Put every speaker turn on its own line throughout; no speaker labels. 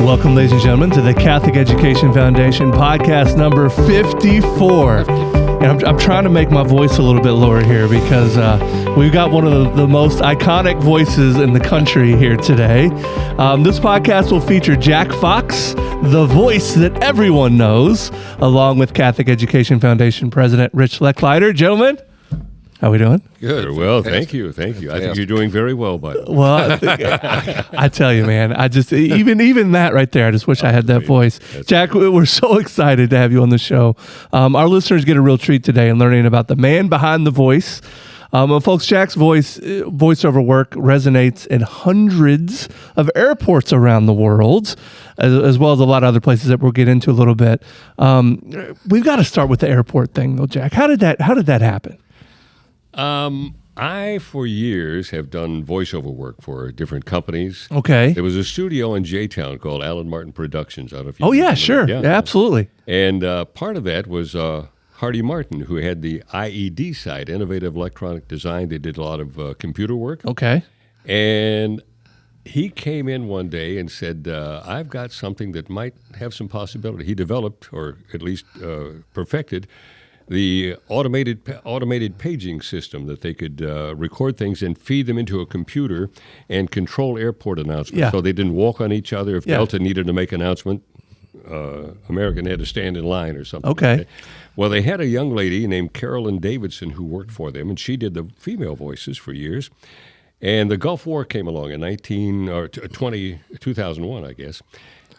Welcome, ladies and gentlemen, to the Catholic Education Foundation podcast number 54. And I'm trying to make my voice a little bit lower here because we've got one of the most iconic voices in the country here today. This podcast will feature Jack Fox, the voice that everyone knows, along with Catholic Education Foundation President Rich Leckliter. Gentlemen, how we doing?
Good. Very well, thank you. I think you're doing very well, bud.
Well, I tell you, man, I just even that right there, I just wish I had that voice. Jack, we're so excited to have you on the show. Our listeners get a real treat today in learning about the man behind the voice. Folks, Jack's voiceover work resonates in hundreds of airports around the world, as well as a lot of other places that we'll get into a little bit. We've got to start with the airport thing, though, Jack. How did that happen?
I, for years, have done voiceover work for different companies.
Okay.
There was a studio in J-Town called Alan Martin Productions. I don't know if you
Oh, yeah,
remember.
sure. Yeah, absolutely.
And part of that was Hardy Martin, who had the IED site, Innovative Electronic Design. They did a lot of computer work.
Okay.
And he came in one day and said, I've got something that might have some possibility. He developed, or at least perfected, the automated paging system that they could record things and feed them into a computer and control airport announcements.
Yeah.
So they didn't walk on each other. If
Yeah.
Delta needed to make an announcement, American had to stand in line or something.
Okay.
Like that. Well, they had a young lady named Carolyn Davidson who worked for them, and she did the female voices for years. And the Gulf War came along in 2001, I guess,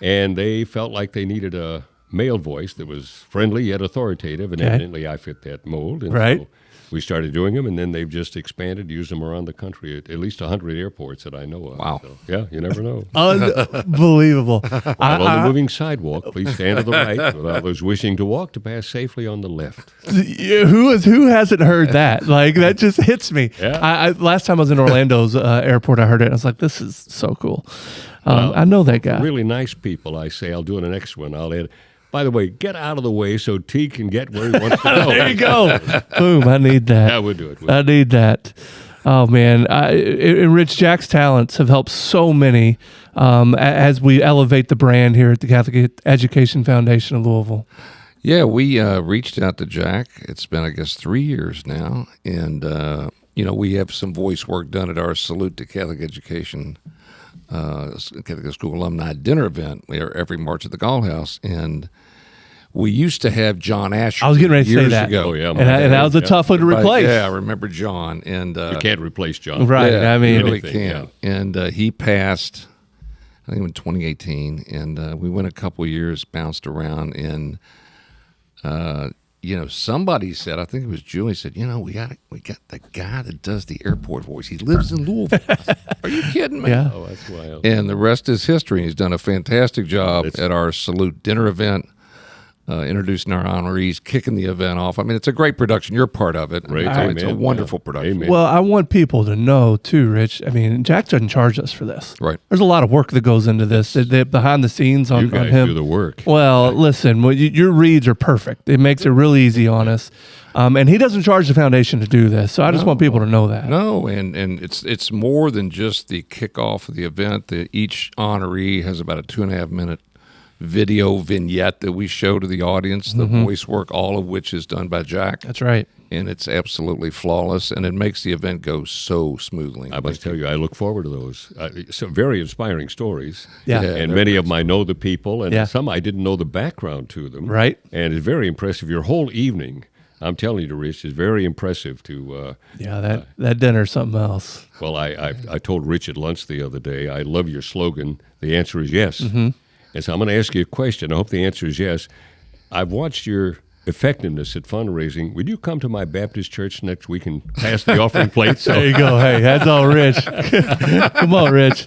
and they felt like they needed a male voice that was friendly yet authoritative, and evidently I fit that mold. And
right.
So we started doing them, and then they've just expanded, used them around the country at least 100 airports that I know of.
Wow.
So, yeah, you never know.
Unbelievable.
While on the moving sidewalk, please stand to the right with all those wishing to walk to pass safely on the left.
Who hasn't heard that? Like, that just hits me.
Yeah.
Last time I was in Orlando's airport, I heard it. And I was like, this is so cool. I know that guy.
Really nice people, I say. I'll do an next one. I'll add. By the way, get out of the way so T can get where he wants to go.
There you go. Boom. I need that.
Yeah, we'll do it.
I need that. Oh, man. Rich, Jack's talents have helped so many as we elevate the brand here at the Catholic Education Foundation of Louisville.
Yeah, we reached out to Jack. It's been, I guess, 3 years now. And, we have some voice work done at our Salute to Catholic Education Catholic School Alumni Dinner event every March at the Gall House. And we used to have John Asher.
I was getting ready to say
years
that.
ago.
Oh, yeah.
And that was a tough one to replace.
Yeah, I remember John. And
You can't replace John.
Right.
Yeah,
I mean,
you really
anything,
can't. And he passed, I think, in 2018. And we went a couple years, bounced around. And, somebody said, I think it was Julie, said, we got the guy that does the airport voice. He lives in Louisville. Are you kidding me?
Yeah.
Oh, that's wild.
And the rest is history. He's done a fantastic job at our Salute dinner event, introducing our honorees, kicking the event off. I mean, it's a great production. You're part of it.
Right.
It's a
Amen.
wonderful
Yeah.
production.
Amen.
Well, I want people to know, too, Rich. I mean, Jack doesn't charge us for this.
Right.
There's a lot of work that goes into this. The behind the scenes on
You guys
him.
do the work.
Well, listen, your reads are perfect. It makes it real easy on us. And he doesn't charge the foundation to do this. So I just want people to know that.
No, and it's more than just the kickoff of the event. Each honoree has about a 2.5 minute video vignette that we show to the audience, the voice work, all of which is done by Jack.
That's right.
And it's absolutely flawless, and it makes the event go so smoothly.
I must tell you, I look forward to those. Some very inspiring stories.
Yeah.
And many of them I know the people, and
Yeah.
some I didn't know the background to them.
Right.
And it's very impressive. Your whole evening, I'm telling you, Rich, is very impressive to...
that dinner's something else.
Well, I told Rich at lunch the other day, I love your slogan. The answer is yes.
Mm-hmm.
And so I'm going to ask you a question. I hope the answer is yes. I've watched your effectiveness at fundraising. Would you come to my Baptist church next week and pass the offering plate? So
There you go. Hey, that's all Rich. Come on, Rich.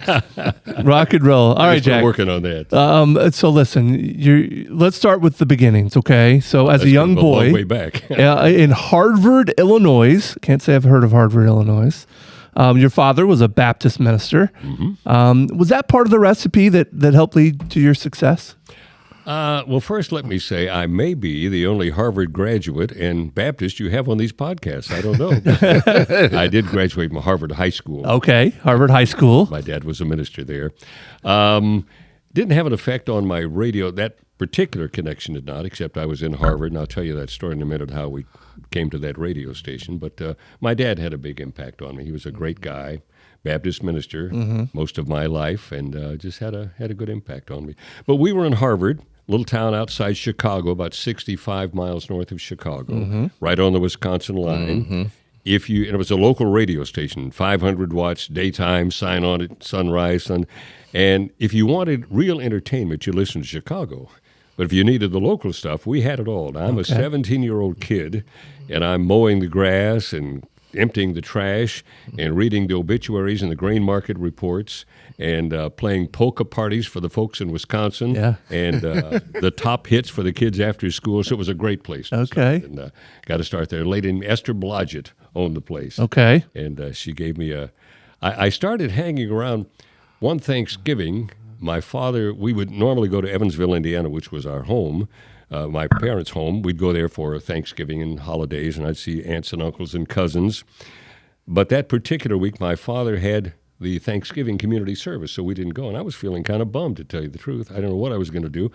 Rock and roll. All right, Jack.
We're working on that.
So listen, let's start with the beginnings, okay? So as a young
Let's go
boy,
long way back.
in Harvard, Illinois, can't say I've heard of Harvard, Illinois. Your father was a Baptist minister. Mm-hmm. Was that part of the recipe that helped lead to your success?
Well, first, let me say I may be the only Harvard graduate and Baptist you have on these podcasts. I don't know. I did graduate from Harvard High School.
Okay, Harvard High School.
My dad was a minister there. didn't have an effect on my radio. That particular connection did not, except I was in Harvard, and I'll tell you that story in a minute, how we came to that radio station. But my dad had a big impact on me. He was a great guy, Baptist minister most of my life, and just had a good impact on me. But we were in Harvard, little town outside Chicago, about 65 miles north of Chicago, right on the Wisconsin line. And it was a local radio station, 500 watts, daytime, sign on it, sunrise, and if you wanted real entertainment, you listened to Chicago. But if you needed the local stuff, we had it all. Now, I'm a 17-year-old kid, and I'm mowing the grass and emptying the trash and reading the obituaries and the grain market reports and playing polka parties for the folks in Wisconsin and the top hits for the kids after school. So it was a great place.
Okay.
And got to start there. A lady named Esther Blodgett owned the place.
Okay.
And she gave me I started hanging around one Thanksgiving. My father, we would normally go to Evansville, Indiana, which was our home. My parents' home. We'd go there for Thanksgiving and holidays, and I'd see aunts and uncles and cousins. But that particular week, my father had the Thanksgiving community service, so we didn't go. And I was feeling kind of bummed, to tell you the truth. I don't know what I was going to do.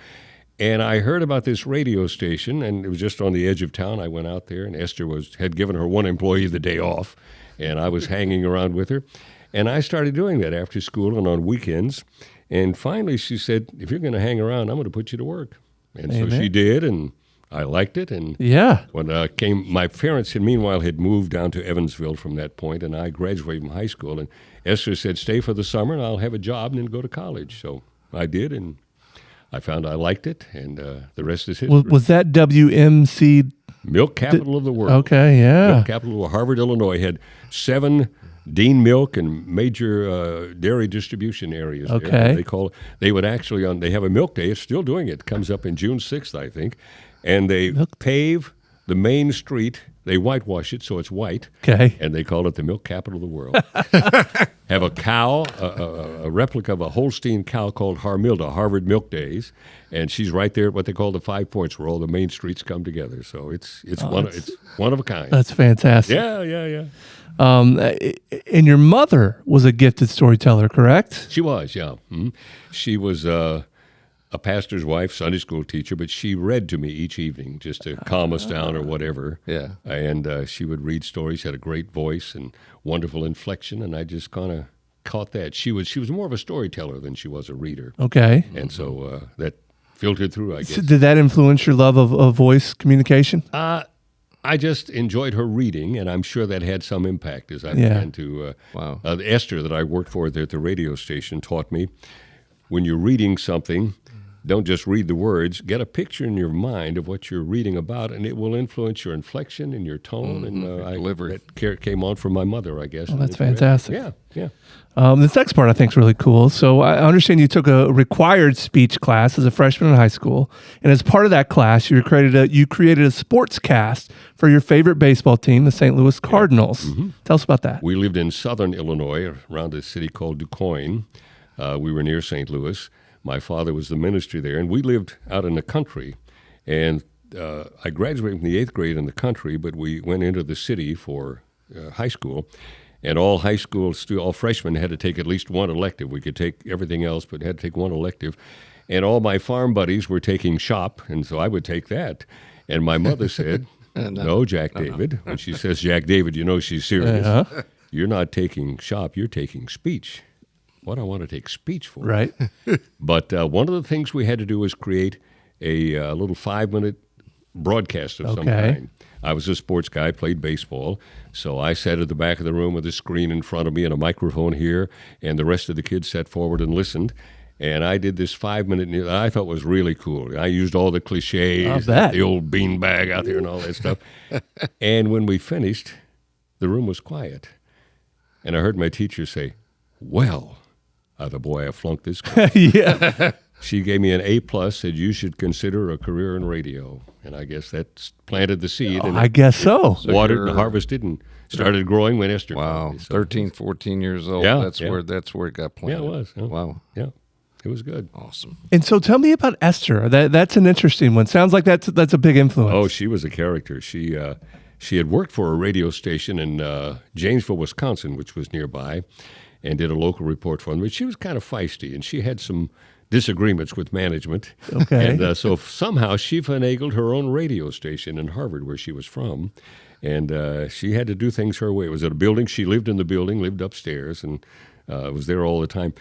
And I heard about this radio station, and it was just on the edge of town. I went out there, and Esther had given her one employee the day off, and I was hanging around with her. And I started doing that after school and on weekends. And finally, she said, if you're going to hang around, I'm going to put you to work. And so she did, and I liked it. And when my parents meanwhile had moved down to Evansville from that point, and I graduated from high school. And Esther said, stay for the summer, and I'll have a job and then go to college. So I did, and I found I liked it, and the rest is history.
Was that WMC?
Milk capital of the world.
Okay, yeah.
Milk capital of Harvard, Illinois had 7 Dean Milk and major dairy distribution areas.
Okay.
There. They would actually, they have a milk day. It's still doing it. It comes up in June 6th, I think. And they pave the main street. They whitewash it so it's white.
Okay.
And they call it the milk capital of the world. Have a cow, a replica of a Holstein cow called Harmilda, Harvard Milk Days. And she's right there at what they call the 5 points, where all the main streets come together. So it's one of a kind.
That's fantastic.
Yeah.
And your mother was a gifted storyteller, correct?
She was, yeah. Mm-hmm. She was a pastor's wife, Sunday school teacher, but she read to me each evening just to calm us down or whatever.
Yeah.
And she would read stories, had a great voice and wonderful inflection, and I just kind of caught that. She was more of a storyteller than she was a reader.
Okay.
And so that filtered through, I guess.
So did that influence your love of voice communication?
I just enjoyed her reading, and I'm sure that had some impact as I began to. Esther, that I worked for there at the radio station, taught me when you're reading something, don't just read the words. Get a picture in your mind of what you're reading about, and it will influence your inflection and your tone. And
delivery.
That came on from my mother, I guess.
Oh, that's fantastic.
Yeah.
This next part I think is really cool. So I understand you took a required speech class as a freshman in high school, and as part of that class, you created a sports cast for your favorite baseball team, the St. Louis Cardinals. Mm-hmm. Tell us about that.
We lived in southern Illinois, around a city called DuQuoin. We were near St. Louis. My father was the minister there, and we lived out in the country. And I graduated from the 8th grade in the country, but we went into the city for high school. And all freshmen had to take at least one elective. We could take everything else, but had to take one elective. And all my farm buddies were taking shop, and so I would take that. And my mother said, no, Jack David. When she says Jack David, you know she's serious. Uh-huh. You're not taking shop, you're taking speech. What I want to take speech for.
Right.
But one of the things we had to do was create a little 5-minute broadcast of some kind. I was a sports guy, played baseball, so I sat at the back of the room with a screen in front of me and a microphone here, and the rest of the kids sat forward and listened. And I did this 5-minute news I thought was really cool. I used all the cliches, the old beanbag out there and all that stuff. And when we finished, the room was quiet. And I heard my teacher say, well, the boy, I flunked this class.
Yeah.
She gave me an A+, said you should consider a career in radio. And I guess that planted the seed.
And I guess so.
Watered and harvested and started growing when Esther
Wow,
so
13, 14 years old.
Yeah,
that's where it got planted.
Yeah, it was. Yeah.
Wow.
Yeah, it was good.
Awesome.
And so tell me about Esther. That's an interesting one. Sounds like that's a big influence.
Oh, she was a character. She had worked for a radio station in Janesville, Wisconsin, which was nearby, and did a local report for them. But she was kind of feisty, and she had some disagreements with management.
Okay.
And so somehow she finagled her own radio station in Harvard, where she was from. And she had to do things her way. It was at a building. She lived in the building, lived upstairs, and was there all the time.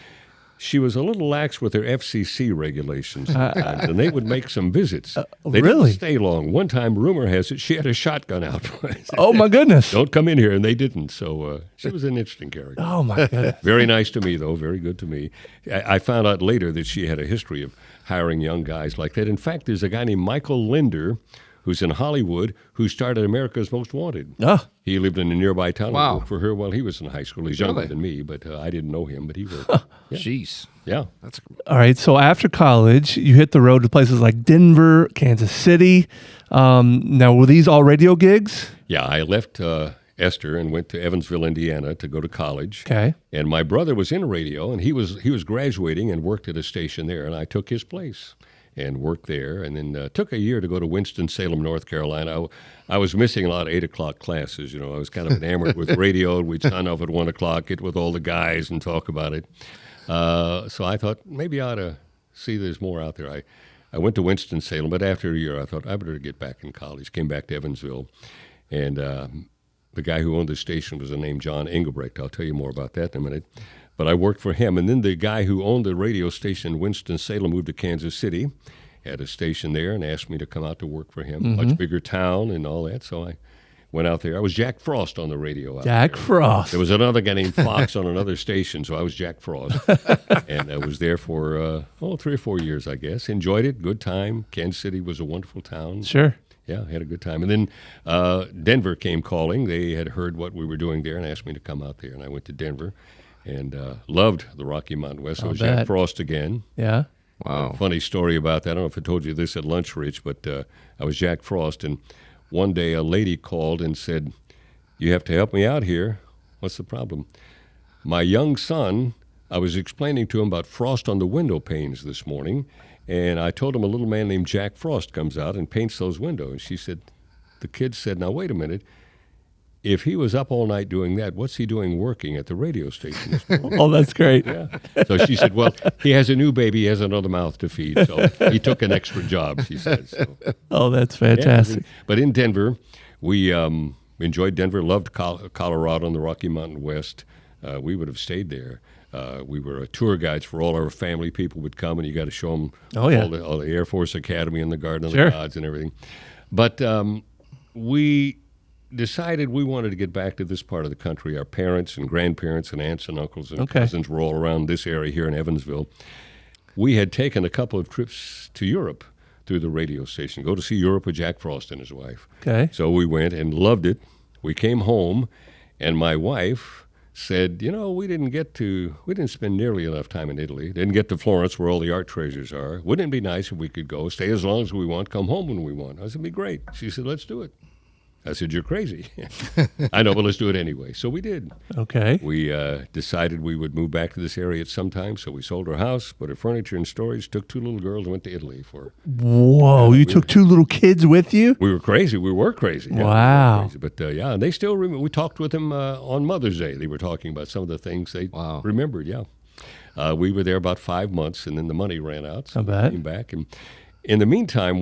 She was a little lax with her FCC regulations sometimes, and they would make some visits. They
really?
didn't stay long. One time, rumor has it, she had a shotgun out.
Oh, my goodness.
Don't come in here, and they didn't. So she was an interesting character.
Oh, my goodness.
Very nice to me, though. Very good to me. I found out later that she had a history of hiring young guys like that. In fact, there's a guy named Michael Linder, who's in Hollywood, who started America's Most Wanted.
Oh.
He lived in a nearby town.
Wow.
And worked for her while he was in high school. He's younger
Really?
than me, but I didn't know him, but he was. Yeah.
Jeez.
Yeah.
That's
All right. So after college, you hit the road to places like Denver, Kansas City. Now, were these all radio gigs?
Yeah, I left Esther and went to Evansville, Indiana to go to college.
Okay.
And my brother was in radio, and he was graduating and worked at a station there, and I took his place and worked there, and then took a year to go to Winston-Salem, North Carolina. I was missing a lot of 8 o'clock classes. I was kind of enamored with radio. We'd sign off at 1 o'clock, get with all the guys and talk about it. So I thought maybe I ought to see there's more out there. I went to Winston-Salem, but after a year I thought I better get back in college. Came back to Evansville, and the guy who owned the station was named John Engelbrecht. I'll tell you more about that in a minute. But I worked for him. And then the guy who owned the radio station in Winston-Salem moved to Kansas City, had a station there, and asked me to come out to work for him. Much bigger town and all that. So I went out there. I was Jack Frost on the radio out
Jack
there.
Frost.
There was another guy named Fox on another station, so I was Jack Frost. And I was there for 3 or 4 years, I guess. Enjoyed it. Good time. Kansas City was a wonderful town.
Sure.
Yeah, had a good time. And then Denver came calling. They had heard what we were doing there and asked me to come out there. And I went to Denver and loved the Rocky Mountain West. So I was Jack Frost again.
Yeah.
wow.
Funny story about that. I don't know if I told you this at lunch, Rich, but I was Jack Frost. And one day a lady called and said, "You have to help me out here." What's the problem? My young son, I was explaining to him about frost on the window panes this morning. And I told him a little man named Jack Frost comes out and paints those windows. And she said, the kid said, "Now, wait a minute. If he was up all night doing that, what's he doing working at the radio station this morning?"
Oh, that's great.
Yeah. So she said, "Well, he has a new baby. He has another mouth to feed. So he took an extra job," she said. So,
Oh, that's
yeah,
fantastic.
but in Denver, we enjoyed Denver, loved Colorado and the Rocky Mountain West. We would have stayed there. We were tour guides for all our family. People would come, and you got to show them
Oh, yeah.
all the Air Force Academy and the Garden of
Sure.
the Gods and everything. But we decided we wanted to get back to this part of the country. Our parents and grandparents and aunts and uncles and
Okay.
cousins were all around this area here in Evansville. We had taken a couple of trips to Europe through the radio station, go to see Europe with Jack Frost and his wife.
Okay.
So we went and loved it. We came home, and my wife said, we didn't spend nearly enough time in Italy. Didn't get to Florence where all the art treasures are. Wouldn't it be nice if we could go, stay as long as we want, come home when we want? I said, it'd be great. She said, let's do it. I said, you're crazy. I know, but let's do it anyway. So we did.
Okay.
We decided we would move back to this area at some time, so we sold our house, put our furniture in storage, took 2 little girls, and went to Italy for.
Whoa, you took 2 little kids with you?
We were crazy. We were crazy. Yeah,
Wow.
we were crazy. But and they still remember. We talked with them on Mother's Day. They were talking about some of the things they
Wow.
remembered. Yeah. We were there about 5 months, and then the money ran out. So
I bet.
we came back. And in the meantime,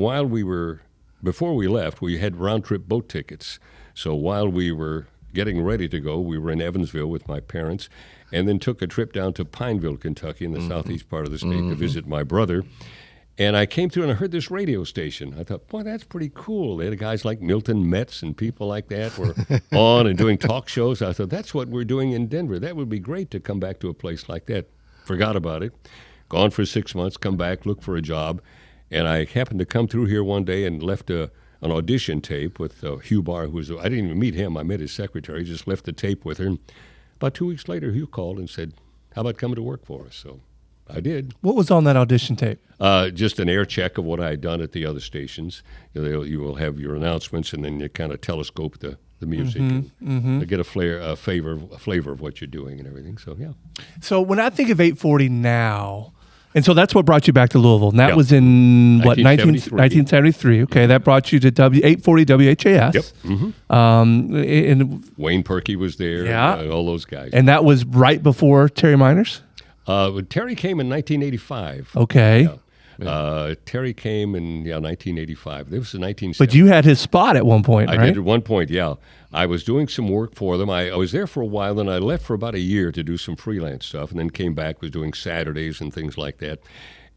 before we left, we had round-trip boat tickets. So while we were getting ready to go, we were in Evansville with my parents, and then took a trip down to Pineville, Kentucky, in the southeast part of the state to visit my brother. And I came through and I heard this radio station. I thought, boy, that's pretty cool. They had guys like Milton Metz and people like that were on and doing talk shows. I thought, that's what we're doing in Denver. That would be great to come back to a place like that. Forgot about it. Gone for 6 months, come back, look for a job. And I happened to come through here one day and left an audition tape with Hugh Barr, I didn't even meet him. I met his secretary, just left the tape with her. And about 2 weeks later, Hugh called and said, how about coming to work for us? So I did.
What was on that audition tape?
Just an air check of what I had done at the other stations. You will have your announcements, and then you kind of telescope the music and get a flavor of what you're doing and everything. So, yeah.
So when I think of 840 now, and so that's what brought you back to Louisville. And that
Yeah.
was in, what,
1973.
1973. Okay, that brought you to 840 WHAS.
Yep. Mm-hmm.
And
Wayne Perky was there.
Yeah.
All those guys.
that was right before Terry Miners?
Terry came in 1985.
Okay.
Terry came in 1985. This was 1970.
But you had his spot at one point,
I
right?
did at one point, yeah. I was doing some work for them. I was there for a while, then I left for about a year to do some freelance stuff, and then came back, was doing Saturdays and things like that.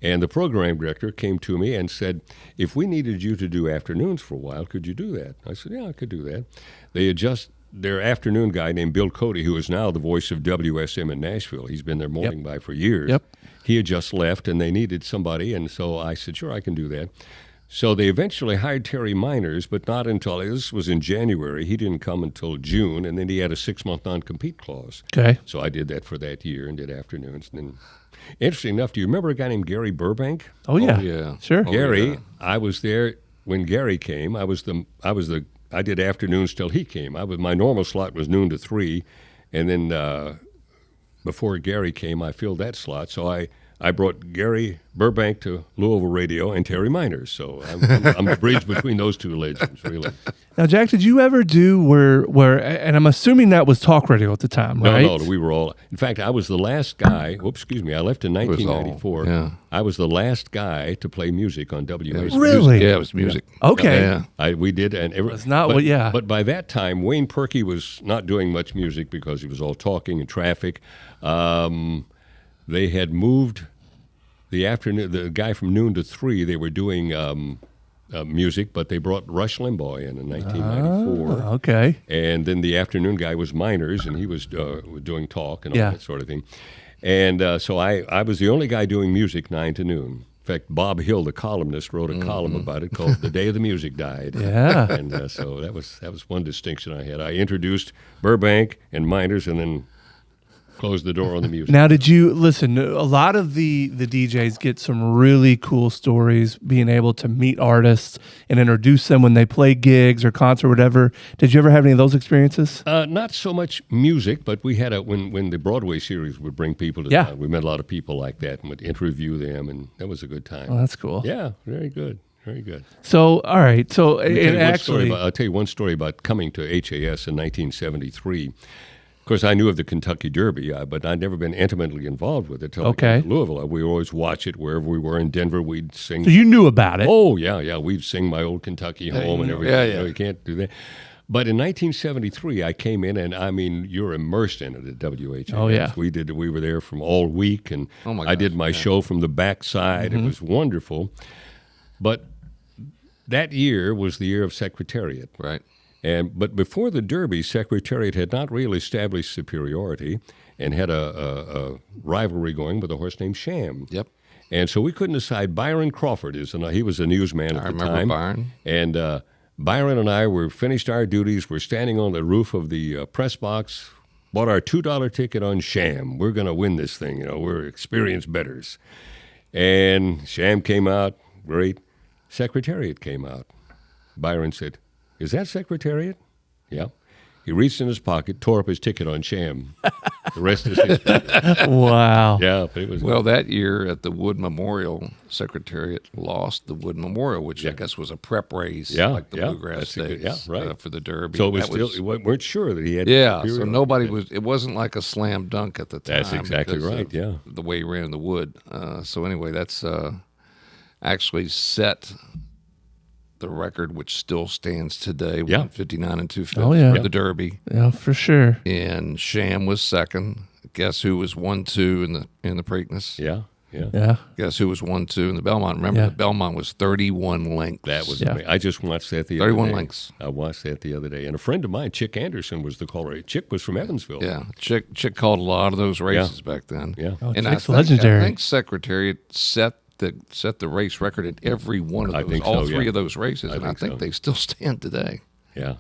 And the program director came to me and said, if we needed you to do afternoons for a while, could you do that? I said, yeah, I could do that. They had just, their afternoon guy named Bill Cody, who is now the voice of WSM in Nashville, he's been their morning guy for years.
Yep.
He had just left, and they needed somebody, and so I said, sure, I can do that. So they eventually hired Terry Miners, but not until, this was in January. He didn't come until June, and then he had a 6-month non-compete clause.
Okay.
So I did that for that year and did afternoons. And then, interesting enough, do you remember a guy named Gary Burbank?
Oh, yeah.
Oh, yeah.
Sure.
Gary,
yeah.
I was there when Gary came. I did afternoons till he came. My normal slot was noon to 3, and then before Gary came, I filled that slot. So I brought Gary Burbank to Louisville Radio and Terry Miners. So I'm the bridge between those two legends, really.
Now, Jack, did you ever do where, and I'm assuming that was talk radio at the time, right?
No, we were all. In fact, I was the last guy. I left in 1994.
Yeah.
I was the last guy to play music on WAC.
Really?
Yeah, it was music.
Okay.
Yeah.
We did, and
It's not what, yeah.
But by that time, Wayne Perky was not doing much music because he was all talking and traffic. They had moved the afternoon. The guy from noon to 3. They were doing music, but they brought Rush Limbaugh in 1994.
Okay.
And then the afternoon guy was Miners, and he was doing talk and all
Yeah.
that sort of thing. And so I was the only guy doing music 9 to noon. In fact, Bob Hill, the columnist, wrote a column about it called "The Day the Music Died."
Yeah.
And so that was one distinction I had. I introduced Burbank and Miners, and then closed the door on the music.
Now, did you listen? A lot of the DJs get some really cool stories being able to meet artists and introduce them when they play gigs or concert or whatever. Did you ever have any of those experiences?
Not so much music, but we had when the Broadway series would bring people to town. We met a lot of people like that and would interview them, and that was a good time.
Oh, that's cool.
Yeah, very good. Very good.
So, all right. So,
I'll tell you one story about coming to HAS in 1973. Of course, I knew of the Kentucky Derby, but I'd never been intimately involved with it until I came to Louisville. We always watch it wherever we were. In Denver, we'd sing.
So you knew about it?
Oh, yeah. We'd sing My Old Kentucky Home and everything.
Yeah.
You know, you can't do that. But in 1973, I came in, and I mean, you're immersed in it at WHAS.
Oh, yeah.
We were there from all week, and
my
I did my show from the backside. It was wonderful. But that year was the year of Secretariat.
Right.
But before the Derby, Secretariat had not really established superiority and had a rivalry going with a horse named Sham.
Yep.
And so we couldn't decide. Byron Crawford he was a newsman at the time.
I remember Byron.
And Byron and I finished our duties. We're standing on the roof of the press box, bought our $2 ticket on Sham. We're going to win this thing. You know, we're experienced bettors. And Sham came out, great. Secretariat came out. Byron said, "Is that Secretariat?" Yeah. He reached in his pocket, tore up his ticket on Sham. The rest is history.
Wow.
Yeah, but it was
Well, that year at the Wood Memorial, Secretariat lost the Wood Memorial, which I guess was a prep race, like the Bluegrass Days, for the Derby.
So we weren't sure that he had.
So nobody was. It wasn't like a slam dunk at the time.
That's exactly right. Yeah.
The way he ran in the Wood. So anyway, that's actually set the record, which still stands today, 159 and 250 for the Derby.
Yeah, for sure.
And Sham was second. Guess who was 1-2 in the Preakness?
Yeah.
Guess who was 1-2 in the Belmont? Remember, the Belmont was 31 lengths.
That was amazing. I just watched that the other day.
31 lengths.
I watched that the other day. And a friend of mine, Chick Anderson, was the caller. Chick was from Evansville.
Yeah, Chick called a lot of those races back then.
Yeah.
Oh,
and
Chick's legendary.
I think Secretariat set the race record at every one of those, all three of those races, and I think they still stand today.
Yeah.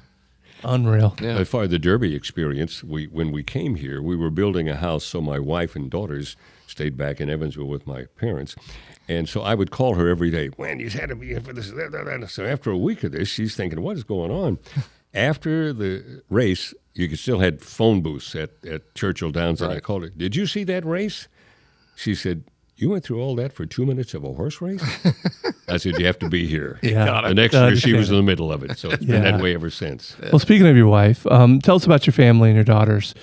Unreal.
Yeah.
As far as the Derby experience, when we came here, we were building a house, so my wife and daughters stayed back in Evansville with my parents. And so I would call her every day, "Wendy's had to be here for this." So after a week of this, she's thinking, what is going on? After the race, you could still had phone booths at Churchill Downs, and I called her, "Did you see that race?" She said, "You went through all that for 2 minutes of a horse race?" I said, "You have to be here."
Yeah.
The next year, she was in the middle of it, so it's been that way ever since.
Well, speaking of your wife, tell us about your family and your daughters.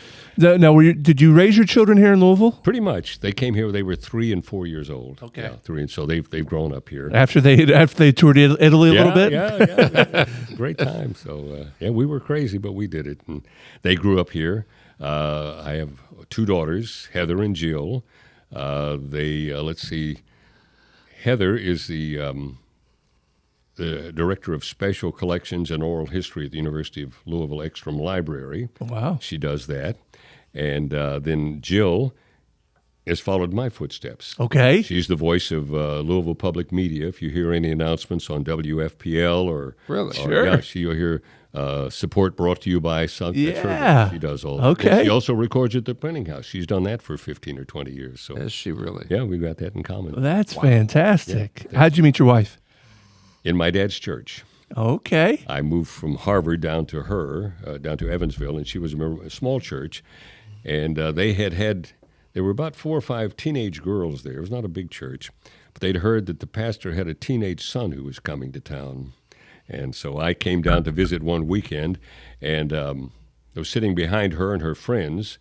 Now, did you raise your children here in Louisville?
Pretty much. They came here. They were 3 and 4 years old.
Okay.
Yeah, 3, and so they've grown up here.
After they toured Italy a little bit?
Yeah. Great time. So, we were crazy, but we did it. And they grew up here. I have 2 daughters, Heather and Jill. Let's see, Heather is the Director of Special Collections and Oral History at the University of Louisville Ekstrom Library.
Wow.
She does that. And then Jill has followed my footsteps.
Okay.
She's the voice of Louisville Public Media. If you hear any announcements on WFPL or...
Really?
Sure.
Yeah, you'll hear support brought to you by something.
Yeah.
She does all that.
Okay.
And she also records at the printing house. She's done that for 15 or 20 years. So
Is she really?
yeah, we've got that in common.
That's fantastic.
Yeah.
How'd you meet your wife?
In my dad's church.
Okay.
I moved from Harvard down to down to Evansville, and she was a member of a small church. And there were about 4 or 5 teenage girls there. It was not a big church. But they'd heard that the pastor had a teenage son who was coming to town. And so I came down to visit one weekend, and I was sitting behind her and her friends,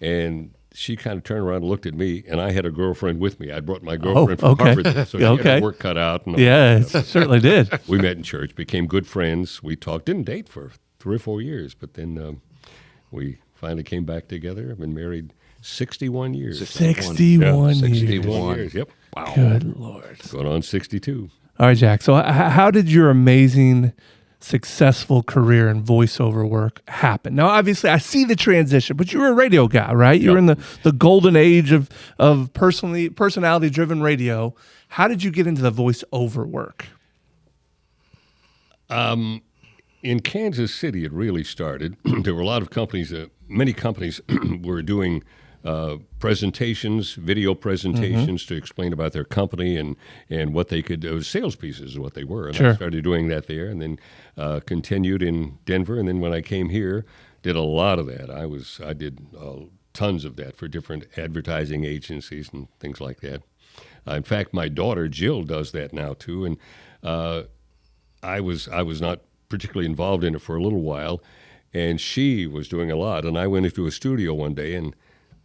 and she kind of turned around and looked at me, and I had a girlfriend with me. I brought my girlfriend from Harvard, so she had her work cut out. And
Yeah, it certainly did.
We met in church, became good friends. We talked, didn't date for 3 or 4 years, but then we finally came back together. I've been married 61 years.
61 years.
61
years. Yep.
Wow.
Good Lord.
Going on 62.
All right, Jack. So how did your amazing, successful career in voiceover work happen? Now, obviously, I see the transition, but you were a radio guy, right? You were in the golden age of personality-driven radio. How did you get into the voiceover work?
In Kansas City, it really started. There were a lot of companies, many companies were doing presentations, video presentations to explain about their company and what they could do. Sales pieces is what they were. And
Sure.
I started doing that there, and then continued in Denver. And then when I came here, did a lot of that. I did tons of that for different advertising agencies and things like that. In fact, my daughter Jill does that now too. And I was not particularly involved in it for a little while, and she was doing a lot. And I went into a studio one day, and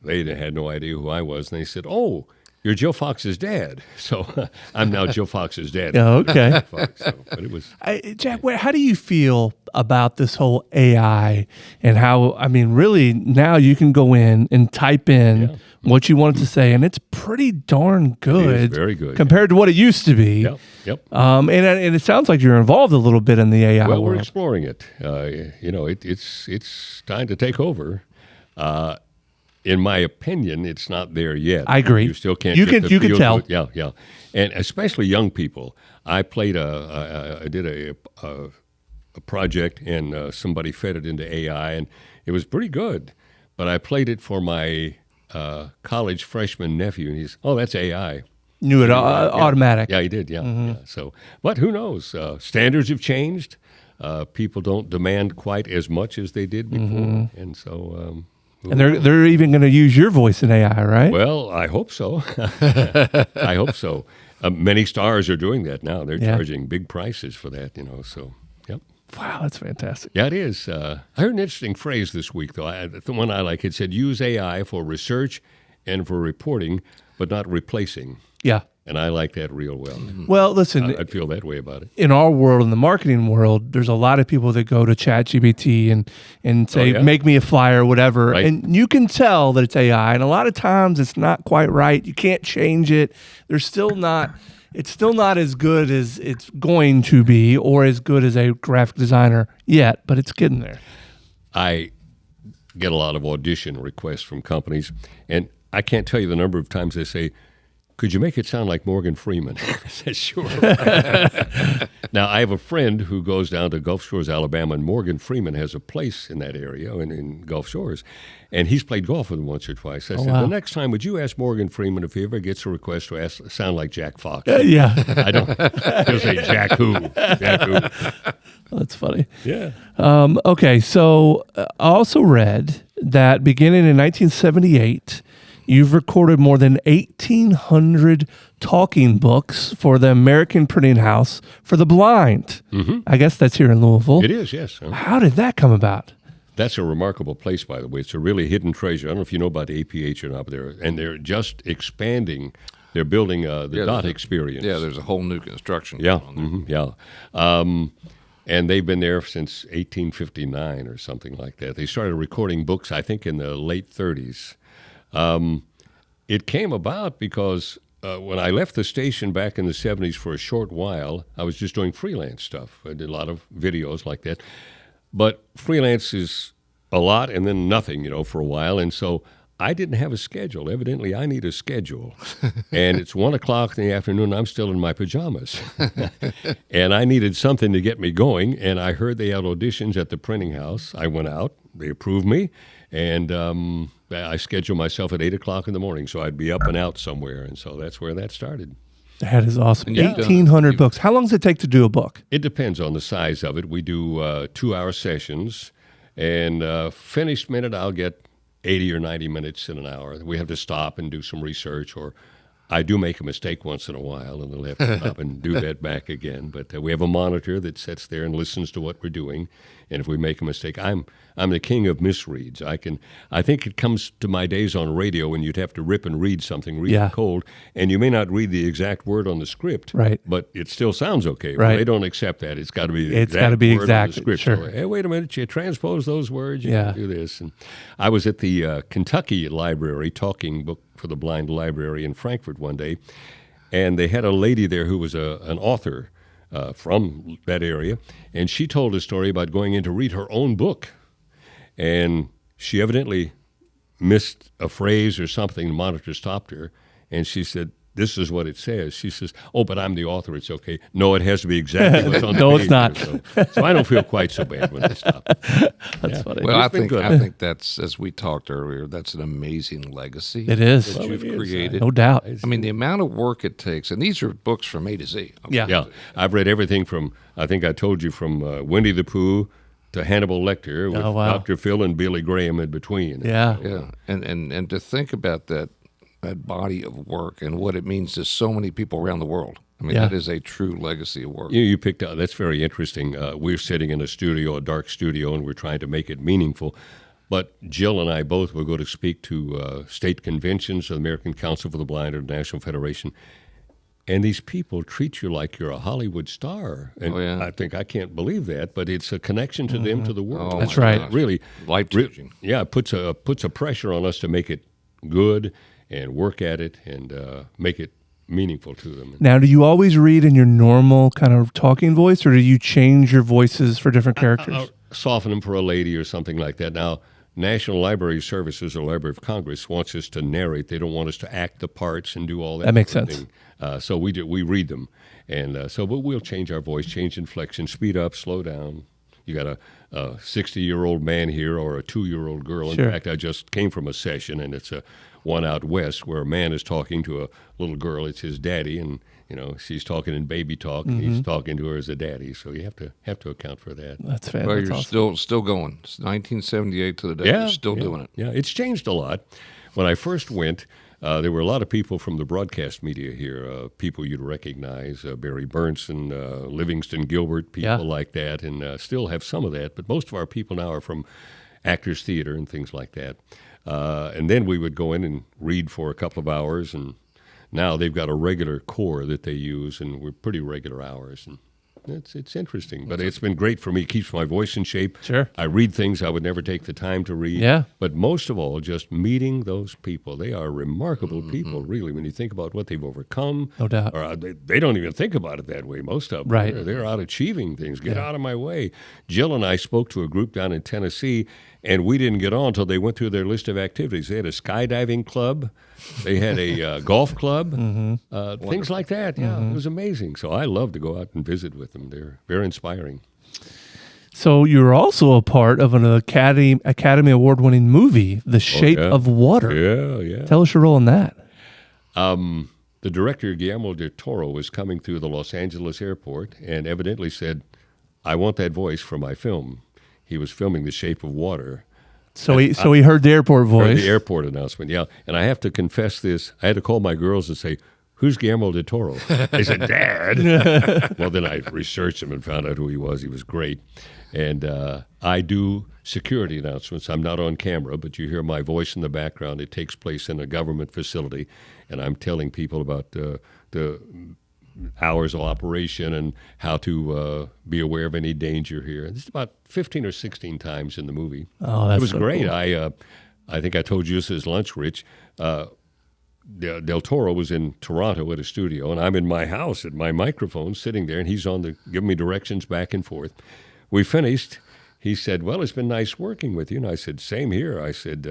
they had no idea who I was. And they said, "Oh, you're Joe Fox's dad." So I'm now Joe Fox's dad.
Yeah, okay.
Fox, but it was
Jack, how do you feel about this whole AI and how, I mean, really now you can go in and type in what you wanted to say, and it's pretty darn good.
It is very good
compared to what it used to be.
Yep.
And it sounds like you're involved a little bit in the AI
Well, we're
world.
exploring it. It's time to take over. In my opinion, it's not there yet.
I agree.
You still can't.
You
get
can
the feel
tell.
to it. Yeah, and especially young people. I played I did a project, and somebody fed it into AI, and it was pretty good. But I played it for my college freshman nephew, and he's, "Oh, that's AI."
Knew it automatic.
Yeah, he did. Yeah. So, but who knows? Standards have changed. People don't demand quite as much as they did before, and so.
And they're even going to use your voice in AI, right?
Well, I hope so. I hope so. Many stars are doing that now. They're charging big prices for that, so, yep.
Wow, that's fantastic.
Yeah, it is. I heard an interesting phrase this week, though. The one I like, it said, use AI for research and for reporting, but not replacing.
Yeah.
And I like that real well.
Well, listen,
I'd feel that way about it.
in our world, in the marketing world, there's a lot of people that go to ChatGPT and say, make me a flyer or whatever.
Right.
And you can tell that it's AI. And a lot of times it's not quite right. You can't change it. It's still not as good as it's going to be or as good as a graphic designer yet, but it's getting there.
I get a lot of audition requests from companies, and I can't tell you the number of times they say, "Could you make it sound like Morgan Freeman?" I said, "Sure." Now, I have a friend who goes down to Gulf Shores, Alabama, and Morgan Freeman has a place in that area in Gulf Shores, and he's played golf with him once or twice. I said, "The next time, would you ask Morgan Freeman if he ever gets a request to sound like Jack Fox?"
Yeah.
I don't. He'll say, "Jack who? Jack who?"
That's funny.
Yeah.
Okay, so I also read that beginning in 1978, you've recorded more than 1,800 talking books for the American Printing House for the Blind. I guess that's here in Louisville.
It is, yes.
How did that come about?
That's a remarkable place, by the way. It's a really hidden treasure. I don't know if you know about APH or not, but they're just expanding. They're building the DOT experience.
Yeah, there's a whole new construction.
Yeah,
going on there.
and they've been there since 1859 or something like that. They started recording books, I think, in the late 30s. It came about because when I left the station back in the 70s for a short while, I was just doing freelance stuff. I did a lot of videos like that. But freelance is a lot and then nothing, for a while. And so I didn't have a schedule. Evidently, I need a schedule. And it's 1 o'clock in the afternoon. I'm still in my pajamas. And I needed something to get me going. And I heard they had auditions at the printing house. I went out. They approved me. And I scheduled myself at 8 o'clock in the morning. So I'd be up and out somewhere. And so that's where that started.
That is awesome.
Yeah.
1,800 books. How long does it take to do a book?
It depends on the size of it. We do 2-hour sessions. And finished minute, I'll get 80 or 90 minutes in an hour. We have to stop and do some research, or I do make a mistake once in a while, and they'll have to stop and do that back again. But we have a monitor that sits there and listens to what we're doing. And if we make a mistake, I'm the king of misreads. I think it comes to my days on radio when you'd have to rip and read something really cold, and you may not read the exact word on the script,
right?
But it still sounds okay.
Right.
Well, they don't accept that. It's got to be the
It's got to be
word
exact.
on the script.
Sure.
So, hey, wait a minute, you transpose those words, you can do this. And I was at the Kentucky Library, talking book for the blind library in Frankfurt one day, and they had a lady there who was an author from that area, and she told a story about going in to read her own book, and she evidently missed a phrase or something. The monitor stopped her, and she said, "This is what it says." She says, "Oh, but I'm the author. It's okay." No, it has to be exactly what's on the
No,
page.
it's not.
So I don't feel quite so bad when I stop.
That's funny.
Well, I
It's been good.
think that's, as we talked earlier, that's an amazing legacy.
It is.
that you've created.
No doubt.
I mean, the amount of work it takes, and these are books from A to Z.
Yeah.
Yeah, I've read everything from, I think I told you, from Winnie the Pooh to Hannibal Lecter with Dr. Phil and Billy Graham in between.
Yeah.
Yeah, and to think about that body of work and what it means to so many people around the world. I mean, that is a true legacy of work.
You picked out, that's very interesting. We're sitting in a dark studio, and we're trying to make it meaningful. But Jill and I both will go to speak to state conventions of the American Council for the Blind or the National Federation. And these people treat you like you're a Hollywood star. And I think I can't believe that, but it's a connection to them, to the world.
Oh,
That's
my
right.
gosh.
Really.
Life-changing.
Yeah, it puts a pressure on us to make it good and work at it and make it meaningful to them.
Now, do you always read in your normal kind of talking voice, or do you change your voices for different characters?
I'll soften them for a lady or something like that. Now, National Library Services or Library of Congress wants us to narrate. They don't want us to act the parts and do all that.
That makes
sort of
sense.
thing. So we read them. And but we'll change our voice, change inflection, speed up, slow down. You got a 60-year-old man here or a 2-year-old girl. In fact, I just came from a session, and it's a one out west where a man is talking to a little girl. It's his daddy, and she's talking in baby talk, and he's talking to her as a daddy. So you have to account for that.
That's fair.
Well,
That's
you're
awesome.
still going. It's 1978 to the day. You're still doing it.
Yeah, it's changed a lot. When I first went, there were a lot of people from the broadcast media here, people you'd recognize, Barry Burnson, Livingston Gilbert, people like that, and still have some of that. But most of our people now are from Actors Theater and things like that. And then we would go in and read for a couple of hours, and now they've got a regular core that they use, and we're pretty regular hours. And it's interesting, but it's been great for me. It keeps my voice in shape.
Sure.
I read things I would never take the time to read.
Yeah.
But most of all, just meeting those people. They are remarkable people, really, when you think about what they've overcome.
No doubt.
Or they don't even think about it that way, most of them.
Right.
They're out achieving things. Get out of my way. Jill and I spoke to a group down in Tennessee, and we didn't get on until they went through their list of activities. They had a skydiving club. They had a golf club, things like that. Yeah, it was amazing. So I love to go out and visit with them. They're very inspiring.
So you're also a part of an Academy Award-winning movie, The Shape of Water.
Yeah.
Tell us your role in that.
The director, Guillermo del Toro, was coming through the Los Angeles airport and evidently said, "I want that voice for my film." He was filming The Shape of Water.
So he heard the airport voice.
The airport announcement, yeah. And I have to confess this. I had to call my girls and say, "Who's Guillermo del Toro?" They said, "Dad." Well, then I researched him and found out who he was. He was great. And I do security announcements. I'm not on camera, but you hear my voice in the background. It takes place in a government facility, and I'm telling people about the hours of operation and how to be aware of any danger here. It's about 15 or 16 times in the movie.
Oh, that's
it was
so
great.
cool.
I think I told you this is lunch, Rich. Del Toro was in Toronto at a studio, and I'm in my house at my microphone sitting there, and he's giving me directions back and forth. We finished. He said, well, it's been nice working with you. And I said, same here. I said,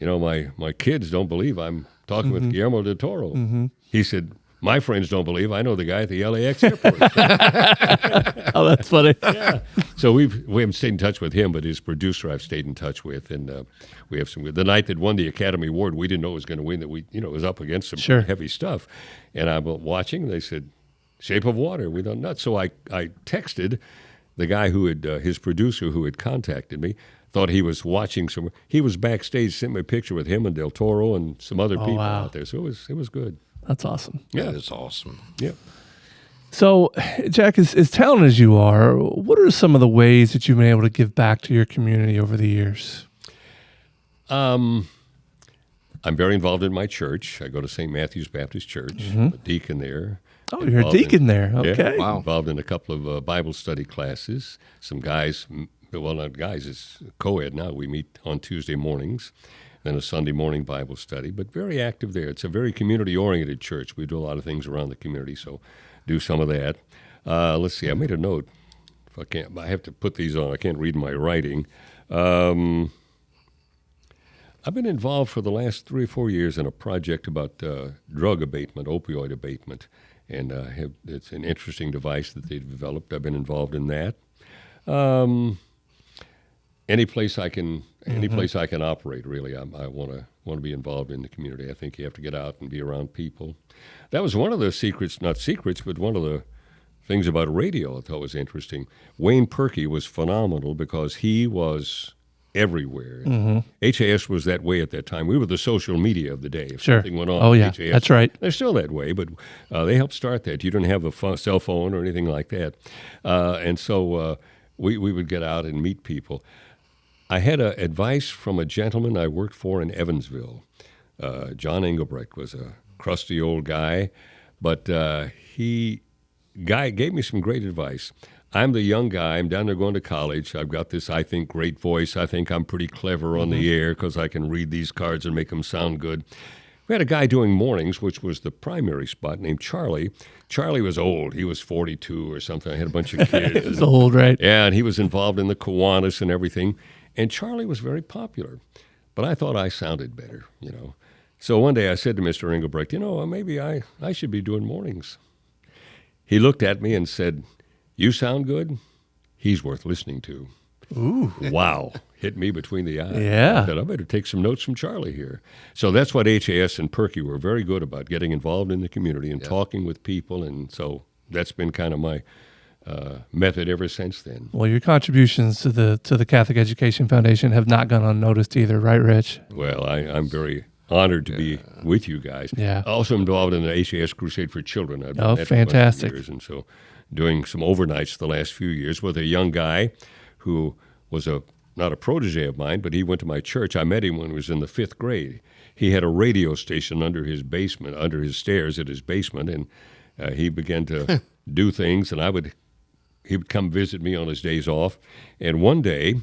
my kids don't believe I'm talking with Guillermo del Toro. He said, my friends don't believe I know the guy at the LAX airport.
Oh, that's funny.
Yeah. So we haven't stayed in touch with him, but his producer I've stayed in touch with, and we have some. The night that won the Academy Award, we didn't know it was going to win. That it was up against some heavy stuff, and I'm watching. They said, "Shape of Water." We thought nuts. So I texted the guy who had his producer who had contacted me. Thought he was watching some. He was backstage, sent me a picture with him and Del Toro and some other people out there. So it was good.
That's awesome.
Yeah,
That is awesome.
Yeah.
So, Jack, as talented as you are, what are some of the ways that you've been able to give back to your community over the years?
I'm very involved in my church. I go to St. Matthew's Baptist Church. I'm a deacon there.
Oh, you're a deacon there. Okay.
Yeah, involved in a couple of Bible study classes. Some guys, well, not guys, it's co-ed now. We meet on Tuesday mornings. Then a Sunday morning Bible study, but very active there. It's a very community-oriented church. We do a lot of things around the community, so do some of that. Let's see, I made a note. I have to put these on. I can't read my writing. I've been involved for the last 3 or 4 years in a project about drug abatement, opioid abatement, and it's an interesting device that they've developed. I've been involved in that. Any place I can operate, really, I want to be involved in the community. I think you have to get out and be around people. That was one of the not secrets, but one of the things about radio I thought was interesting. Wayne Perky was phenomenal because he was everywhere. HAS was that way at that time. We were the social media of the day. If something went on,
HAS, that's right.
They're still that way, but they helped start that. You didn't have a cell phone or anything like that. And so we would get out and meet people. I had advice from a gentleman I worked for in Evansville. John Engelbrecht was a crusty old guy, but he gave me some great advice. I'm the young guy. I'm down there going to college. I've got this, I think, great voice. I think I'm pretty clever on the air because I can read these cards and make them sound good. We had a guy doing mornings, which was the primary spot, named Charlie. Charlie was old. He was 42 or something. I had a bunch of kids.
He's old, right?
Yeah, and he was involved in the Kiwanis and everything. And Charlie was very popular. But I thought I sounded better, So one day I said to Mr. Engelbrecht, maybe I should be doing mornings. He looked at me and said, "You sound good? He's worth listening to."
Ooh.
Wow. Hit me between the eyes.
Yeah.
I said, I better take some notes from Charlie here. So that's what HAS and Perky were very good about, getting involved in the community and talking with people. And so that's been kind of my method ever since then.
Well, your contributions to the Catholic Education Foundation have not gone unnoticed either, right, Rich?
Well, I'm very honored to be with you guys.
Yeah.
Also involved in the HAS Crusade for Children. I've done that for
fantastic.
a bunch of years, and so doing some overnights the last few years with a young guy who was not a protege of mine, but he went to my church. I met him when he was in the 5th grade. He had a radio station under his stairs at his basement, and he began to do things, and he would come visit me on his days off. And one day,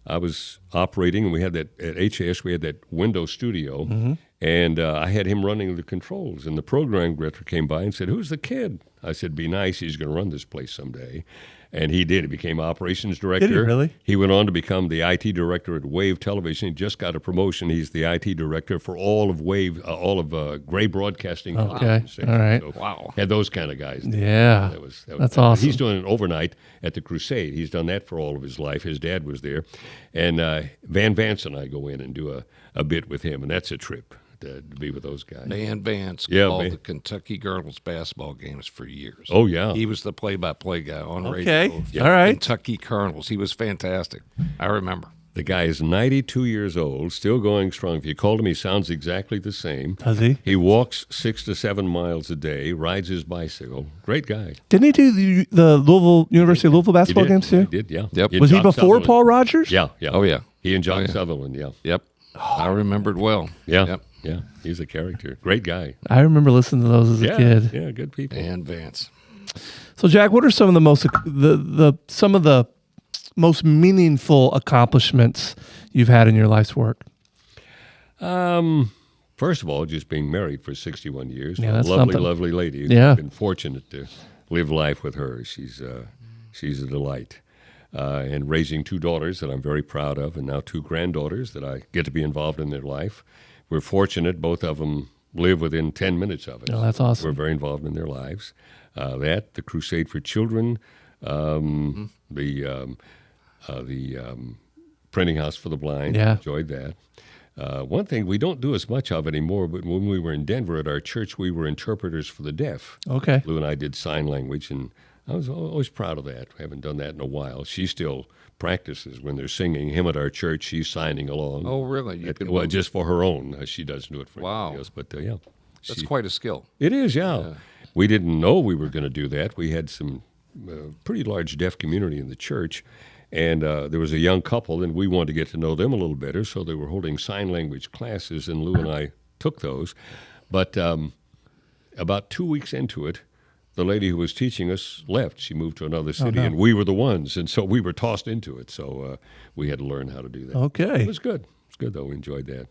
I was operating, and we had that at HAS. We had that window studio, and I had him running the controls. And the program director came by and said, "Who's the kid?" I said, "Be nice. He's going to run this place someday." And he did. He became operations director.
Did he really?
He went on to become the IT director at Wave Television. He just got a promotion. He's the IT director for all of Wave, Gray Broadcasting.
Okay. All right.
So wow. Had those kind of guys.
Yeah. That's awesome.
He's doing an overnight at the Crusade. He's done that for all of his life. His dad was there. And Van Vance and I go in and do a bit with him, and that's a trip. To be with those guys.
Van Vance called the Kentucky girls basketball games for years.
Oh, yeah.
He was the play-by-play guy on radio.
Okay. All right.
Kentucky Colonels. He was fantastic. I remember.
The guy is 92 years old, still going strong. If you called him, he sounds exactly the same.
Does he?
He walks 6 to 7 miles a day, rides his bicycle. Great guy.
Didn't he do the University of Louisville basketball
He did.
games too?
He did, yeah.
Yep.
And
Was he
Jock
before
Sutherland.
Paul Rogers?
Yeah, yeah.
Oh, yeah.
He and Jock
Oh, yeah.
Sutherland, yeah.
Yep. I remembered well.
Yeah,
Yep.
yeah. He's a character. Great guy.
I remember listening to those as a
Yeah,
kid.
yeah, good people.
And Vance.
So, Jack, what are some of the most meaningful accomplishments you've had in your life's work?
First of all, just being married for 61 years.
Yeah,
A
that's
lovely,
something.
lovely lady.
Yeah.
I've been fortunate to live life with her. She's a delight. And raising 2 daughters that I'm very proud of, and now 2 granddaughters that I get to be involved in their life. We're fortunate. Both of them live within 10 minutes of us.
Oh, that's awesome.
We're very involved in their lives. The Crusade for Children, the Printing House for the Blind.
Yeah.
Enjoyed that. One thing we don't do as much of anymore, but when we were in Denver at our church, we were interpreters for the deaf.
Okay.
Lou and I did sign language, and I was always proud of that. We haven't done that in a while. She still practices when they're singing hymn at our church. She's signing along.
Oh, really?
Well, just for her own. She doesn't do it for
Wow.
anybody else. But yeah,
That's quite a skill.
it is. Yeah. We didn't know we were going to do that. We had some pretty large deaf community in the church. And there was a young couple, and we wanted to get to know them a little better, so they were holding sign language classes, and Lou and I took those. But about 2 weeks into it, the lady who was teaching us left. She moved to another city, and we were the ones, and so we were tossed into it. So we had to learn how to do that.
Okay.
It was good. It's good, though. We enjoyed that.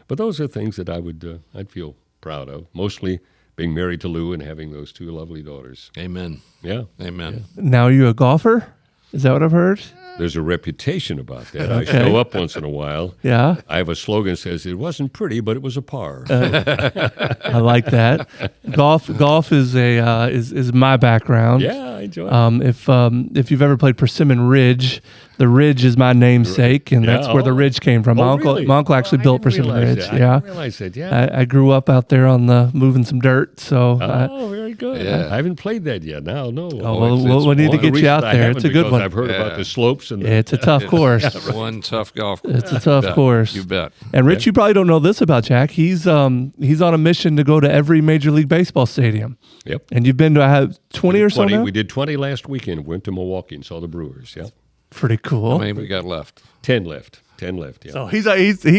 But those are things that I'd feel proud of, mostly being married to Lou and having those 2 lovely daughters.
Amen.
Yeah.
Amen.
Now, are you a golfer? Is that what I've heard?
There's a reputation about that.
Okay.
I show up once in a while.
Yeah.
I have a slogan that says, it wasn't pretty, but it was a par.
I like that. Golf is is my background.
Yeah, I enjoy it.
If you've ever played Persimmon Ridge, the Ridge is my namesake, and that's where the Ridge came from.
Oh,
my
really?
uncle actually
I
built
didn't
Persimmon
realize
Ridge.
that. I
Yeah.
didn't realize that, yeah.
I grew up out there on the moving some dirt, so
Oh, very good.
Yeah.
I haven't played that yet. Now, no.
we'll need to get you out there. It's a good one.
I've heard about the slopes and the,
it's a tough course.
One tough golf course.
It's a tough
You bet.
course.
You bet.
And Rich, you probably don't know this about Jack. He's on a mission to go to every Major League Baseball stadium.
Yep.
And you've been to 20 or so
20.
now?
We did 20 last weekend. Went to Milwaukee and saw the Brewers. Yeah.
Pretty cool.
How many we got left?
10 left. 10 left, yeah.
So he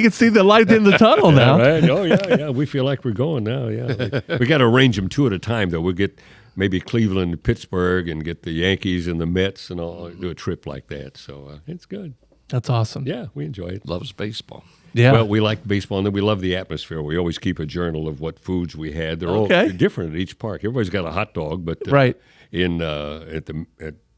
can see the light in the tunnel now.
Right? Oh, yeah. We feel like we're going now, yeah. We got to arrange them 2 at a time, though. We'll get maybe Cleveland and Pittsburgh and get the Yankees and the Mets and all, do a trip like that. So it's good.
That's awesome.
Yeah, we enjoy it.
Loves baseball.
Yeah.
Well, we like baseball, and then we love the atmosphere. We always keep a journal of what foods we had. They're all
Okay.
different at each park. Everybody's got a hot dog, but
Right.
at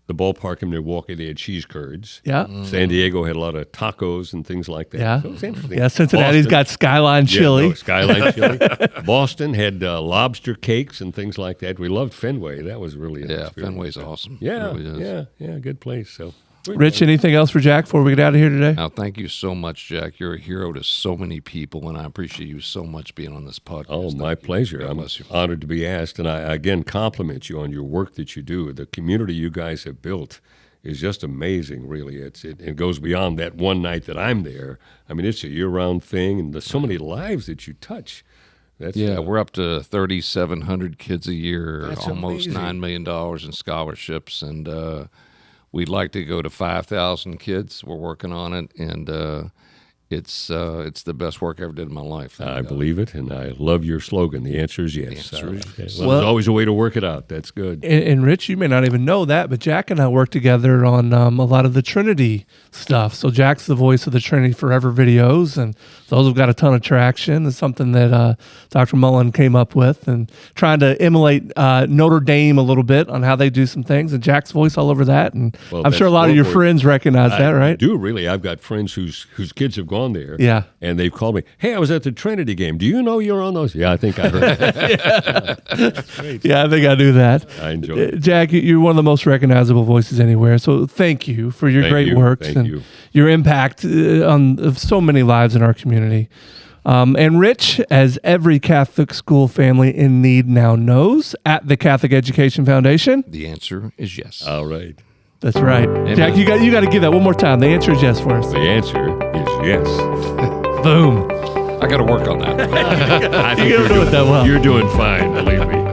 the ballpark in Milwaukee, they had cheese curds.
Yeah.
San Diego had a lot of tacos and things like that.
Yeah.
So it's interesting.
Yeah, Cincinnati's
Boston-
got Skyline Chili.
Skyline chili. Boston had lobster cakes and things like that. We loved Fenway. That was really an
Yeah,
experience.
Fenway's awesome.
Yeah,
It really is.
yeah, good place. So,
Rich, anything else for Jack before we get out of here today?
Now, thank you so much, Jack. You're a hero to so many people, and I appreciate you so much being on this podcast.
Oh,
Thank
my
you.
pleasure.
God
I'm
bless you.
honored to be asked, and I again compliment you on your work that you do. The community you guys have built is just amazing, really. It goes beyond that one night that I'm there. I mean, it's a year-round thing, and there's so many lives that you touch. That's,
Yeah, we're up to 3,700 kids a year,
That's
almost
amazing.
$9 million in scholarships, and we'd like to go to 5,000 kids. We're working on it, and it's the best work I ever did in my life.
I believe it, and I love your slogan. The answer is yes.
The answer is yes.
Well, there's always a way to work it out. That's good.
And Rich, you may not even know that, but Jack and I work together on a lot of the Trinity stuff. So Jack's the voice of the Trinity Forever videos, and those have got a ton of traction. It's something that Dr. Mullen came up with, and trying to emulate Notre Dame a little bit on how they do some things, and Jack's voice all over that. And
Well,
I'm sure a lot of your
that's
friends recognize that,
I
right?
do, really. I've got friends whose kids have gone there.
Yeah.
And they've called me, hey, I was at the Trinity game. Do you know you're on those? Yeah, I think I heard that.
Yeah, I think I do that.
I enjoy it.
Jack, you're one of the most recognizable voices anywhere. So thank you for your
Thank
great
you.
works
Thank
and
you.
your impact on so many lives in our community. And Rich, as every Catholic school family in need now knows, at the Catholic Education Foundation,
The answer is yes.
All right.
That's right. Jack, you got to give that one more time. The answer is yes for us.
The answer is yes.
Boom.
I got to work on that.
I think
You're doing that well.
You're doing fine, believe me.